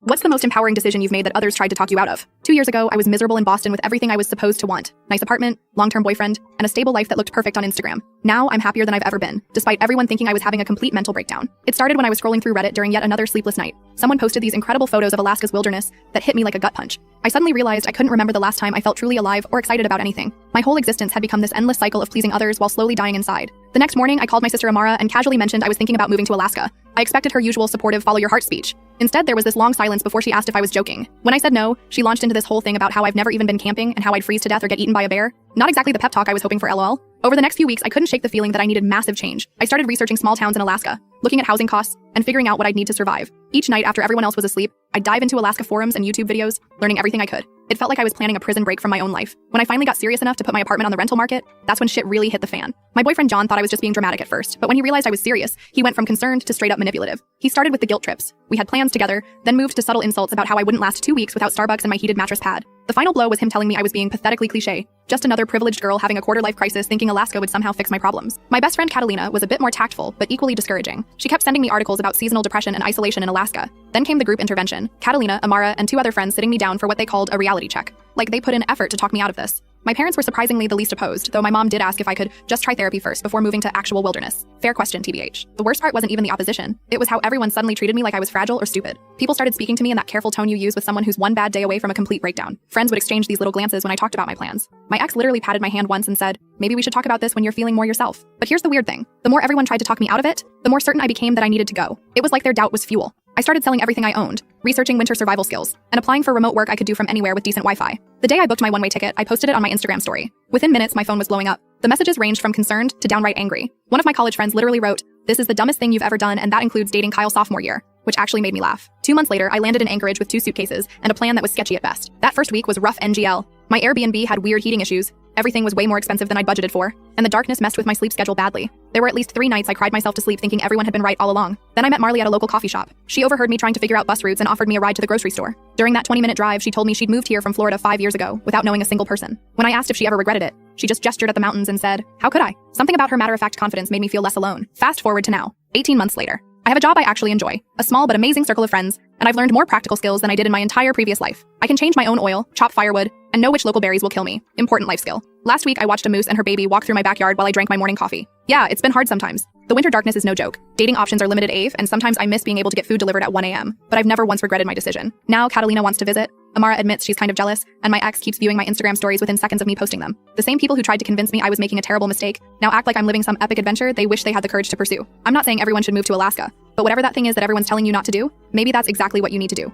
What's the most empowering decision you've made that others tried to talk you out of? 2 years ago, I was miserable in Boston with everything I was supposed to want. Nice apartment, long-term boyfriend, and a stable life that looked perfect on Instagram. Now, I'm happier than I've ever been, despite everyone thinking I was having a complete mental breakdown. It started when I was scrolling through Reddit during yet another sleepless night. Someone posted these incredible photos of Alaska's wilderness that hit me like a gut punch. I suddenly realized I couldn't remember the last time I felt truly alive or excited about anything. My whole existence had become this endless cycle of pleasing others while slowly dying inside. The next morning, I called my sister Amara and casually mentioned I was thinking about moving to Alaska. I expected her usual supportive follow your heart speech. Instead, there was this long silence before she asked if I was joking. When I said no, she launched into this whole thing about how I've never even been camping and how I'd freeze to death or get eaten by a bear. Not exactly the pep talk I was hoping for, lol. Over the next few weeks, I couldn't shake the feeling that I needed massive change. I started researching small towns in Alaska, looking at housing costs, and figuring out what I'd need to survive. Each night after everyone else was asleep, I'd dive into Alaska forums and YouTube videos, learning everything I could. It felt like I was planning a prison break from my own life. When I finally got serious enough to put my apartment on the rental market, that's when shit really hit the fan. My boyfriend John thought I was just being dramatic at first, but when he realized I was serious, he went from concerned to straight up manipulative. He started with the guilt trips. We had plans together, then moved to subtle insults about how I wouldn't last 2 weeks without Starbucks and my heated mattress pad. The final blow was him telling me I was being pathetically cliche, just another privileged girl having a quarter-life crisis thinking Alaska would somehow fix my problems. My best friend Catalina was a bit more tactful, but equally discouraging. She kept sending me articles about seasonal depression and isolation in Alaska. Then came the group intervention. Catalina, Amara, and 2 other friends sitting me down for what they called a reality check. Like they put in effort to talk me out of this. My parents were surprisingly the least opposed, though my mom did ask if I could just try therapy first before moving to actual wilderness. Fair question, TBH. The worst part wasn't even the opposition. It was how everyone suddenly treated me like I was fragile or stupid. People started speaking to me in that careful tone you use with someone who's one bad day away from a complete breakdown. Friends would exchange these little glances when I talked about my plans. My ex literally patted my hand once and said, "Maybe we should talk about this when you're feeling more yourself." But here's the weird thing. The more everyone tried to talk me out of it, the more certain I became that I needed to go. It was like their doubt was fuel. I started selling everything I owned, researching winter survival skills, and applying for remote work I could do from anywhere with decent Wi-Fi. The day I booked my one-way ticket, I posted it on my Instagram story. Within minutes, my phone was blowing up. The messages ranged from concerned to downright angry. One of my college friends literally wrote, "This is the dumbest thing you've ever done, and that includes dating Kyle sophomore year," which actually made me laugh. 2 months later, I landed in Anchorage with 2 suitcases and a plan that was sketchy at best. That first week was rough NGL. My Airbnb had weird heating issues. Everything was way more expensive than I'd budgeted for, and the darkness messed with my sleep schedule badly. There were at least 3 nights I cried myself to sleep thinking everyone had been right all along. Then I met Marley at a local coffee shop. She overheard me trying to figure out bus routes and offered me a ride to the grocery store. During that 20-minute drive, she told me she'd moved here from Florida 5 years ago without knowing a single person. When I asked if she ever regretted it, she just gestured at the mountains and said, "How could I?" Something about her matter-of-fact confidence made me feel less alone. Fast forward to now, 18 months later. I have a job I actually enjoy, a small but amazing circle of friends, and I've learned more practical skills than I did in my entire previous life. I can change my own oil, chop firewood, and know which local berries will kill me. Important life skill. Last week, I watched a moose and her baby walk through my backyard while I drank my morning coffee. Yeah, it's been hard sometimes. The winter darkness is no joke. Dating options are limited AF, and sometimes I miss being able to get food delivered at 1 a.m., but I've never once regretted my decision. Now, Catalina wants to visit. Amara admits she's kind of jealous, and my ex keeps viewing my Instagram stories within seconds of me posting them. The same people who tried to convince me I was making a terrible mistake now act like I'm living some epic adventure they wish they had the courage to pursue. I'm not saying everyone should move to Alaska, but whatever that thing is that everyone's telling you not to do, maybe that's exactly what you need to do.